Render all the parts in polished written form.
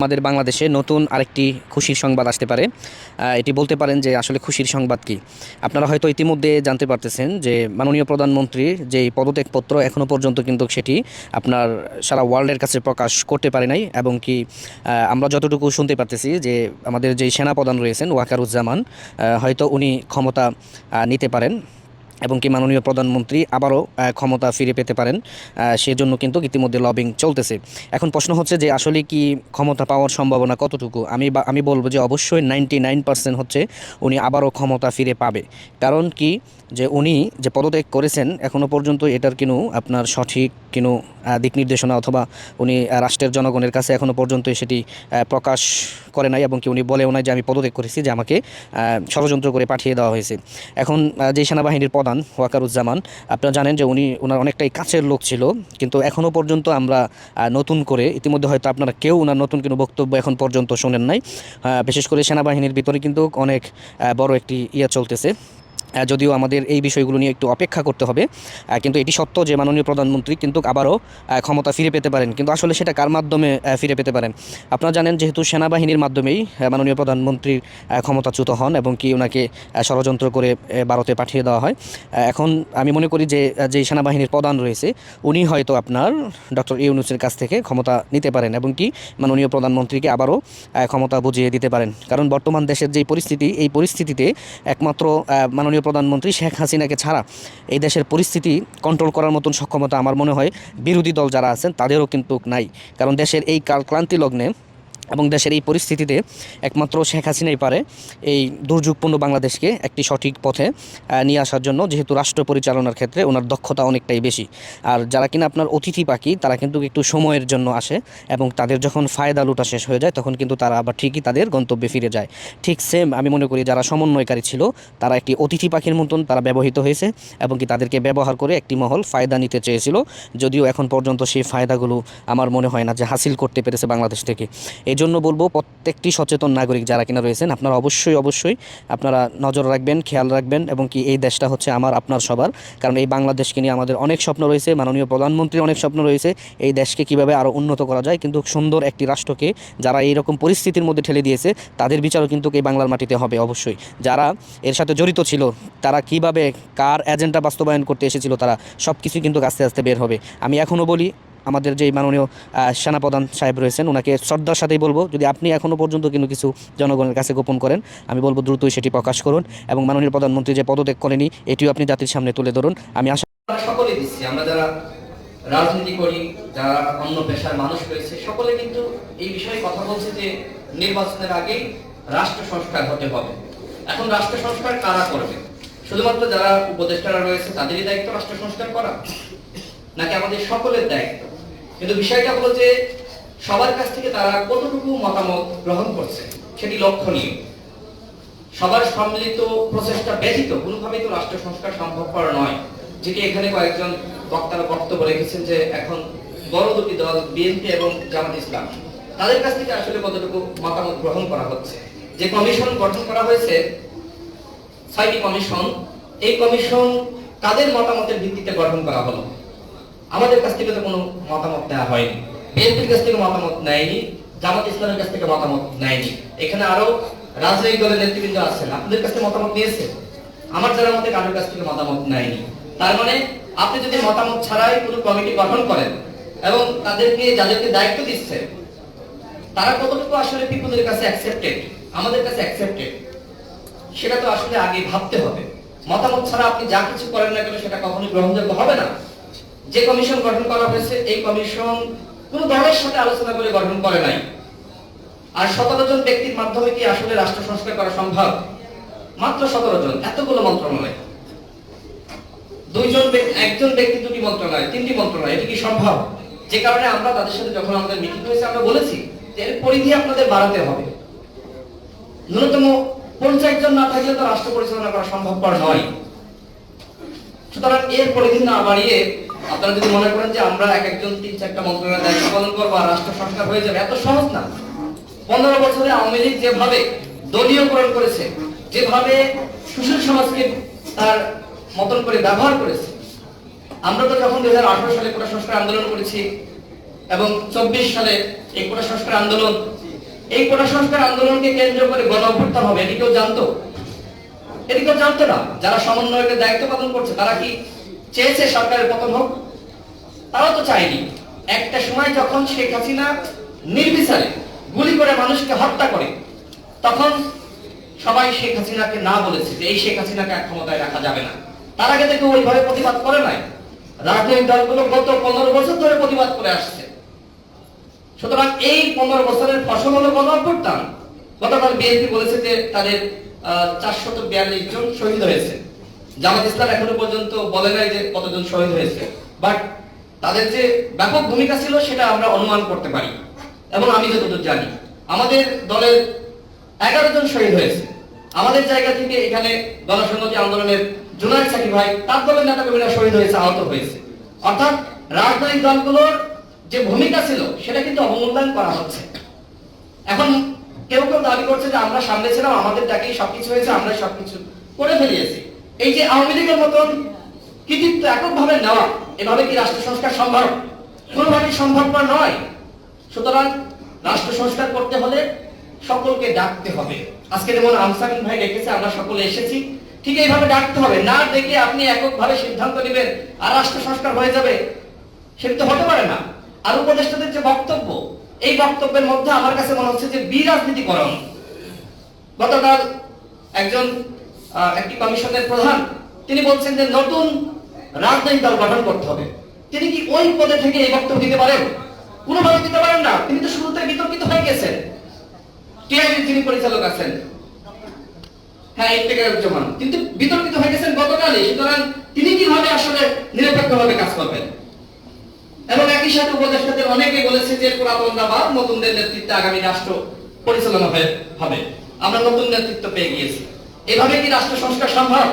আমাদের বাংলাদেশে নতুন আরেকটি খুশির সংবাদ আসতে পারে। এটি বলতে পারেন যে আসলে খুশির সংবাদ কি। আপনারা হয়তো ইতিমধ্যে জানতে পারতেছেন যে মাননীয় প্রধানমন্ত্রীর যে পদত্যাগপত্র এখনও পর্যন্ত কিন্তু সেটি আপনার সারা ওয়ার্ল্ডের কাছে প্রকাশ করতে পারে নাই, এবং কি আমরা যতটুকু শুনতে পারতেছি যে আমাদের যে সেনাপ্রধান রয়েছেন ওয়াকারুজ্জামান, হয়তো উনি ক্ষমতা নিতে পারেন এবং কি মাননীয় প্রধানমন্ত্রী আবারও ক্ষমতা ফিরে পেতে পারেন। সেজন্য কিন্তু ইতিমধ্যে লবিং চলতেছে। এখন প্রশ্ন হচ্ছে যে আসলে কি ক্ষমতা পাওয়ার সম্ভাবনা কতটুকু। আমি বলবো যে অবশ্যই 99% হচ্ছে উনি আবারও ক্ষমতা ফিরে পাবে। কারণ কি, যে উনি যে পদত্যাগ করেছেন এখনও পর্যন্ত এটার কিনো আপনার সঠিক কিনো দিক নির্দেশনা অথবা উনি রাষ্ট্রের জনগণের কাছে এখনও পর্যন্ত সেটি প্রকাশ করে নাই, এবং কি উনি বলেও নাই যে আমি পদত্যাগ করেছি, যে আমাকে ষড়যন্ত্র করে পাঠিয়ে দেওয়া হয়েছে। এখন যে সেনাবাহিনীর প্রধান ওয়াকারুজ্জামান, আপনারা জানেন যে ওনার অনেকটাই কাছের লোক ছিল, কিন্তু এখনও পর্যন্ত আমরা নতুন করে ইতিমধ্যে হয়তো আপনারা কেউ ওনার নতুন কোনো বক্তব্য এখন পর্যন্ত শোনেন নাই। বিশেষ করে সেনাবাহিনীর ভিতরে কিন্তু অনেক বড় একটি চলতেছে। যদিও আমাদের এই বিষয়গুলো নিয়ে একটু অপেক্ষা করতে হবে, কিন্তু এটি সত্য যে মাননীয় প্রধানমন্ত্রী কিন্তু আবারও ক্ষমতা ফিরে পেতে পারেন। কিন্তু আসলে সেটা কার মাধ্যমে ফিরে পেতে পারেন। আপনারা জানেন যেহেতু সেনাবাহিনীর মাধ্যমেই মাননীয় প্রধানমন্ত্রী ক্ষমতাচ্যুত হন এবং কি ওনাকে ষড়যন্ত্র করে ভারতে পাঠিয়ে দেওয়া হয়। এখন আমি মনে করি যে যে সেনাবাহিনীর প্রধান রয়েছে উনি হয়তো আপনার ডক্টর ইউনূসের কাছ থেকে ক্ষমতা নিতে পারেন এবং কি মাননীয় প্রধানমন্ত্রীকে আবারও ক্ষমতা বুঝিয়ে দিতে পারেন। কারণ বর্তমান দেশের যেই পরিস্থিতি, এই পরিস্থিতিতে একমাত্র মাননীয় প্রধানমন্ত্রী শেখ হাসিনাকে ছাড়া এই দেশের পরিস্থিতি কন্ট্রোল করার মতন সক্ষমতা আমার মনে হয় বিরোধী দল যারা আছেন তাদেরও কিন্তু নাই। কারণ দেশের এই ক্লান্তি লগ্নে এবং দেশের এই পরিস্থিতিতে একমাত্র শেখ হাসিনাই পারে এই দুর্যোগপূর্ণ বাংলাদেশকে একটি সঠিক পথে নিয়ে আসার জন্য, যেহেতু রাষ্ট্র পরিচালনার ক্ষেত্রে ওনার দক্ষতা অনেকটাই বেশি। আর যারা কিনা আপনার অতিথি পাখি তারা কিন্তু একটু সময়ের জন্য আসে, এবং তাদের যখন ফায়দা লুটা শেষ হয়ে যায় তখন কিন্তু তারা আবার ঠিকই তাদের গন্তব্যে ফিরে যায়। ঠিক সেম আমি মনে করি যারা সমন্বয়কারী ছিল তারা একটি অতিথি পাখির মতন তারা ব্যবহৃত হয়েছে, এবং কি তাদেরকে ব্যবহার করে একটি মহল ফায়দা নিতে চেয়েছিল, যদিও এখন পর্যন্ত সেই ফায়দাগুলো আমার মনে হয় না যে হাসিল করতে পেরেছে বাংলাদেশ থেকে। এই জন্য বলবো প্রত্যেকটি সচেতন নাগরিক যারা কিনা রয়েছেন আপনারা অবশ্যই আপনারা নজর রাখবেন, খেয়াল রাখবেন, এবং কি এই দেশটা হচ্ছে আমার আপনার সবার। কারণ এই বাংলাদেশকে নিয়ে আমাদের অনেক স্বপ্ন রয়েছে, মাননীয় প্রধানমন্ত্রীর অনেক স্বপ্ন রয়েছে এই দেশকে কিভাবে আরও উন্নত করা যায়। কিন্তু সুন্দর একটি রাষ্ট্রকে যারা এইরকম পরিস্থিতির মধ্যে ঠেলে দিয়েছে তাদের বিচারও কিন্তু এই বাংলার মাটিতে হবে অবশ্যই। যারা এর সাথে জড়িত ছিল তারা কিভাবে কার এজেন্ডা বাস্তবায়ন করতে এসেছিল তারা সব কিছুই কিন্তু আস্তে আস্তে বের হবে। আমি এখনও বলি আমাদের যে মাননীয় সেনাপ্রধান সাহেব রয়েছেন ওনাকে শ্রদ্ধার সাথেই বলবো, যদি আপনি এখনও পর্যন্ত কিন্তু কিছু জনগণের কাছে গোপন করেন আমি বলবো দ্রুতই সেটি প্রকাশ করুন, এবং মাননীয় প্রধানমন্ত্রী যে পদত্যাগ করেনি এটিও আপনি জাতির সামনে তুলে ধরুন। আমি আশা সকলে দিচ্ছি, আমরা যারা রাজনীতি করি, যারা অন্য পেশার মানুষ রয়েছে সকলে কিন্তু এই বিষয়ে কথা বলছে যে নির্বাচনের আগে রাষ্ট্র সংস্কার হতে হবে। এখন রাষ্ট্র সংস্কার কারা করবে? শুধুমাত্র যারা উপদেষ্টারা রয়েছে তাদেরই দায়িত্ব রাষ্ট্র সংস্কার করা, নাকি আমাদের সকলের দায়িত্ব? কিন্তু বিষয়টা হলো যে সবার কাছ থেকে তারা কতটুকু মতামত গ্রহণ করছে সেটি লক্ষণীয়। সবার সম্মিলিত প্রচেষ্টা ব্যতীত কোনোভাবেই তো রাষ্ট্র সংস্কার সম্ভবপর নয়। যেটি এখানে কয়েকজন বক্তারা বক্তব্য রেখেছেন যে এখন বড় দুটি দল বিএনপি এবং জামাত ইসলাম তাদের কাছ থেকে আসলে কতটুকু মতামত গ্রহণ করা হচ্ছে। যে কমিশন গঠন করা হয়েছে 6টি কমিশন, এই কমিশন তাদের মতামতের ভিত্তিতে গঠন করা হলো। আমাদের কাছ থেকে তো কোনো মতামত নেওয়া হয়নি, বিএনপির কাছ থেকে মতামত নেয়নি, জামাত ইসলামের কাছ থেকে মতামত নেয়নি। এখানে আরো রাজনৈতিক দলের নেতৃবৃন্দ আছেন, আপনাদের কাছ থেকে মতামত নিয়েছে, আমার জানার মতে কারোর কাছ থেকে মতামত নেয়নি। তার মানে আপনি যদি মতামত ছাড়াই কোনো কমিটি গঠন করেন এবং তাদেরকে যাদেরকে দায়িত্ব দিচ্ছেন তারা কতটুকু আসলে পিপলের কাছে অ্যাকসেপ্টেড, আমাদের কাছে অ্যাকসেপ্টেড, সেটা তো আসলে আগে ভাবতে হবে। মতামত ছাড়া আপনি যা কিছু করেন না কেন সেটা কখনোই গ্রহণযোগ্য হবে না। যে কমিশন গঠন করা হয়েছে এই কমিশন কোন দলের সাথে আলোচনা করে গঠন করে নাই। আর 17 জন ব্যক্তির মাধ্যমে কি আসলে রাষ্ট্র সংস্কার করা সম্ভব? মাত্র 17 জন, এতগুলো মন্ত্রণালয়, একজন ব্যক্তি দুটি মন্ত্রণালয়, 3টি মন্ত্রণালয়, এটা কি সম্ভব? যে কারণে আমরা তাদের সাথে যখন আমাদের মিটিং হয়েছে আমরা বলেছি যে এর পরিধি আপনাদের বাড়াতে হবে। ন্যূনতম 50 জন না থাকলে তো রাষ্ট্র পরিচালনা করা সম্ভবপর নয়। সুতরাং এর পরিধি না বাড়িয়ে আপনারা যদি মনে করেন যে আমরা এক একজন 3-4টা মন্ত্রণালয়ের দায়িত্ব পালন করবো আর রাষ্ট্র সংস্কার হয়ে যাবে, এত সহজ না। 15 বছরে আওয়ামী লীগ যেভাবে দলীয়করণ করেছে, যেভাবে সুশীল সমাজকে তার মতন করে ব্যবহার করেছে, আমরা তো যখন 2018 সালে কোটা সংস্কার আন্দোলন করেছি এবং 24 সালে এই কোটা সংস্কার আন্দোলন, এই কোটা সংস্কার আন্দোলনকে কেন্দ্র করে গণ অভ্যুত্থান হবে, এটি কেউ জানতো? এটি কেউ জানতো না। যারা সমন্বয়কের দায়িত্ব পালন করছে তারা কি চেয়েছে সরকারের পতন হোক? তারাও তো চায়নি। একটা সময় যখন শেখ হাসিনা নির্বিচারে গুলি করে মানুষকে হত্যা করে, তখন সবাই শেখ হাসিনাকে না বলেছে যে এই শেখ হাসিনাকে আর ক্ষমতায় রাখা যাবে না। তার আগে থেকে ওইভাবে প্রতিবাদ করে নাই। রাজনৈতিক দলগুলো গত 15 বছর ধরে প্রতিবাদ করে আসছে। সুতরাং এই 15 বছরের ফসল হলো গণ অভ্যুত্থান। গতকাল বিএনপি বলেছে যে তাদের 442 জন শহীদ হয়েছে। জামাত ইসলাম এখনো পর্যন্ত বলে নাই যে কতজন শহীদ হয়েছে, বাট তাদের যে ব্যাপক ভূমিকা ছিল সেটা আমরা অনুমান করতে পারি। এবং আমি যতদূর জানি আমাদের দলের 11 জন শহীদ হয়েছে। আমাদের জায়গা থেকে এখানে গণসংহতি আন্দোলনের জুনায়েদ সাকিব ভাই, তার দলের নেতাকর্মীরা শহীদ হয়েছে, আহত হয়েছে। অর্থাৎ রাজনৈতিক দলগুলোর যে ভূমিকা ছিল সেটা কিন্তু অবমূল্যায়ন করা হচ্ছে। এখন কেউ কেউ দাবি করছে যে আমরা সামনে ছিলাম, আমাদের ডাকেই সবকিছু হয়েছে, আমরা সবকিছু করে ফেলিয়েছি। এই যে আওয়ামী লীগের মতন কৃতিত্ব এককভাবে নেওয়া, এভাবে কি রাষ্ট্র সংস্কার সম্ভব? কোনোভাবেই সম্ভবপর নয়। সুতরাং রাষ্ট্র সংস্কার করতে হলে সকলকে ডাকতে হবে। আজকে যেমন আমসামিন ভাই ডেকেছে, আমরা সকলে এসেছি, ঠিক এইভাবে ডাকতে হবে। না ডেকে আপনি এককভাবে সিদ্ধান্ত নেবেন আর রাষ্ট্র সংস্কার হয়ে যাবে, সেটা তো হতে পারে না। আর উপদেষ্টাদের যে বক্তব্য, এই বক্তব্যের মধ্যে আমার কাছে মনে হচ্ছে যে বিরাজনীতিকরণ। গতকাল একটি কমিশনের প্রধান তিনি বলছেন যে নতুন রাজনৈতিক দল গঠন করতে হবে। তিনি কি ওই পদে থেকে এই বক্তব্য দিতে পারেন? কোনোভাবে দিতে পারেন না। তিনি তো শুরুতে বিতর্কিত হয়ে গেছেন। টিআইবির যিনি পরিচালক আছেন, হ্যাঁ ইফতেখারুজ্জামান, কিন্তু বিতর্কিত হয়ে গেছেন গতকালই। সুতরাং তিনি কিভাবে আসলে নিরপেক্ষভাবে কাজ করবেন? এবং একই সাথে উপদেষ্টাদের অনেকে বলেছে যে পুরাতনরা বা নতুনদের নেতৃত্বে আগামী রাষ্ট্র পরিচালনা হবে। আমরা নতুন নেতৃত্ব পেয়ে গিয়েছি। এভাবে কি রাষ্ট্র সংস্কার সম্ভব?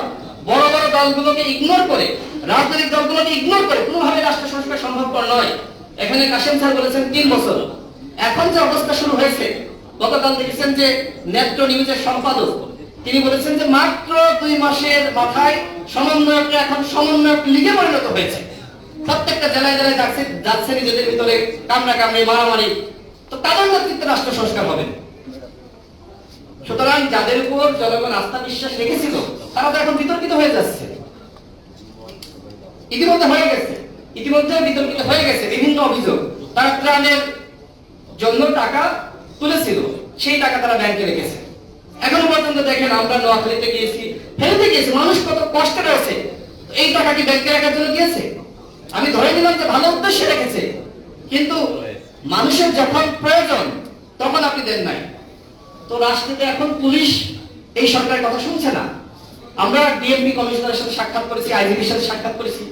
বড় বড় দলগুলোকে ইগনোর করে, রাজনৈতিক দলগুলোকে ইগনোর করে কোনোভাবে রাষ্ট্র সংস্কার সম্ভবপর নয়। এখানে কাশেম স্যার বলেছেন 3 বছর। এখন যে অবস্থা শুরু হয়েছে, গতকাল দেখেছেন যে নেত্র নিউজের সম্পাদক তিনি বলেছেন যে মাত্র 2 মাসের মাথায় সমন্বয়করা এখন সমন্বয়ক লীগে পরিণত হয়েছে। প্রত্যেকটা জেলায় জেলায় যাচ্ছে নিজেদের ভিতরে কামড়াকামড়ি, মারামারি। তো তাদের নেতৃত্বে রাষ্ট্র সংস্কার হবে। সুতরাং যাদের উপর জনগণ আস্থা বিশ্বাস রেখেছিল তারা তো এখন বিতর্কিত হয়ে যাচ্ছে। ইতিমধ্যে বিতর্কিত হয়ে গেছে বিভিন্ন অভিযোগ। তারা ত্রাণের জন্য টাকা তুলেছিল, সেই টাকা তারা ব্যাংকে রেখেছে। এখনো পর্যন্ত দেখেন আমরা নোয়াখালীতে গিয়েছি, ফেলতে গিয়েছি, মানুষ কত কষ্টে রয়েছে। এই টাকা কি ব্যাংকে রাখার জন্য দিয়েছে? আমি ধরে নিলাম যে ভালো উদ্দেশ্যে রেখেছে, কিন্তু মানুষের যখন প্রয়োজন তখন আপনি দেন নাই। তো রাষ্ট্রতে এখন পুলিশ এই সরকারের কথা শুনছে না। আমরা ডিএমপি কমিশনারের সাথে সাক্ষাৎ করেছি, আইজিপির সাথে সাক্ষাৎ করেছি।